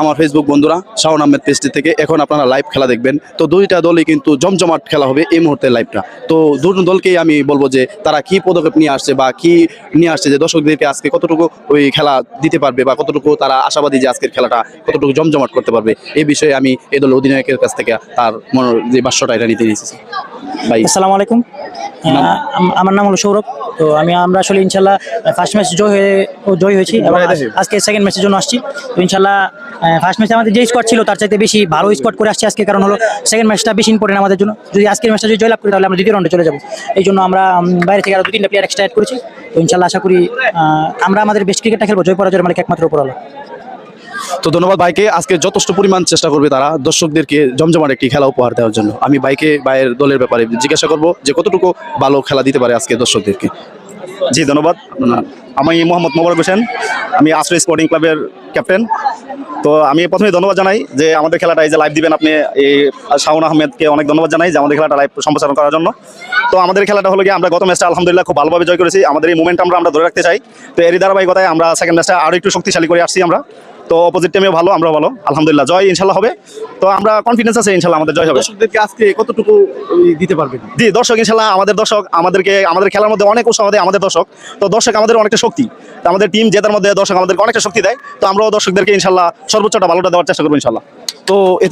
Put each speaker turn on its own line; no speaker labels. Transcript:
আমার ফেসবুক বন্ধুরা শাওন আহমেদ পেজটি থেকে এখন আপনারা লাইভ খেলা দেখবেন। তো দুইটা দলই কিন্তু জমজমাট খেলা হবে এই মুহূর্তে লাইভটা। তো দুটো দলকেই আমি বলবো যে তারা কি পদক্ষেপ নিয়ে আসছে বা কি নিয়ে আসছে, যে দর্শকদেরকে আজকে কতটুকু ওই খেলা দিতে পারবে বা কতটুকু তারা আশাবাদী যে আজকের খেলাটা কতটুকু জমজমাট করতে পারবে, এই বিষয়ে আমি এই দলের অধিনায়কের কাছ থেকে তার যে ভাষ্যটা এটা নিতে নিয়েছি। ভাই
আসসালামু আলাইকুম। আমার নাম হলো সৌরভ। তো আমরা আসলে ইনশাল্লাহ ফার্স্ট ম্যাচ জয় হয়েছি এবং আজকে সেকেন্ড ম্যাচের জন্য আসছি। তো ইনশাল্লাহ ফার্স্ট ম্যাচে আমাদের যে স্কোয়াড ছিল তার চাইতে বেশি ভালো স্কোয়াড করে আসছি আজকে, কারণ হলো সেকেন্ড ম্যাচটা বেশি ইম্পর্টেন্ট আমাদের জন্য। যদি আজকের ম্যাচটা যদি জয়লাভ করি তাহলে আমরা দ্বিতীয় রাউন্ডে চলে যাবো। এই জন্য আমরা বাইরে থেকে আরও 2-3টা প্লেয়ার এক্সট্রা অ্যাড করেছি। তো ইনশাল্লাহ আশা করি আমরা আমাদের বেস্ট ক্রিকেটটা খেলবো। জয় পরাজয়ের মালিক একমাত্র উপর আল্লাহ।
তো ধন্যবাদ ভাইকে, আজকে যথেষ্ট পরিমাণ চেষ্টা করবে তারা দর্শকদেরকে জমজমাট একটি খেলা উপহার দেওয়ার জন্য। আমি ভাইয়ের দলের ব্যাপারে জিজ্ঞাসা করব যে কতটুকু ভালো খেলা দিতে পারে আজকে দর্শকদেরকে।
জি ধন্যবাদ। আমি মোহাম্মদ মোবারক হোসেন, আমি আশ্রয় স্পোর্টিং ক্লাবের ক্যাপ্টেন। তো আমি প্রথমে ধন্যবাদ জানাই যে আমাদের খেলাটা এই যে লাইভ দিবেন আপনি, এই শাওন আহমেদকে অনেক ধন্যবাদ জানাই যে আমাদের খেলাটা লাইভ সম্প্রচারণ করার জন্য। তো আমাদের খেলাটা হলো গিয়ে আমরা গত ম্যাচটা আলহামদুলিল্লাহ খুব ভালোভাবে জয় করেছি। আমাদের এই মোমেন্ট আমরা ধরে রাখতে চাই। তো এরই ধারাবাহিকতায় আমরা সেকেন্ড ম্যাচটা আরও একটু শক্তিশালী করে আসছি আমরা। তো অপোজিট টিমেও ভালো, আমরাও ভালো, আলহামদুলিল্লাহ জয় ইনশাল্লাহ হবে। তো আমরা কনফিডেন্স আছে ইনশাল্লাহ আমাদের জয় হবে।
দর্শকদেরকে আজকে কতটুকু দিতে পারবে?
জি দর্শক ইনশাল্লাহ আমাদের আমাদের খেলার মধ্যে অনেক উৎসাহ দেয় আমাদের দর্শক। তো দর্শক আমাদের অনেকটা শক্তি, তো আমাদের টিম জেতার মধ্যে দর্শক আমাদেরকে অনেকটা শক্তি দেয়। তো আমরাও দর্শকদেরকে ইনশাল্লাহ সর্বোচ্চটা ভালোটা দেওয়ার চেষ্টা করবো ইনশাল্লাহ।
তো এতে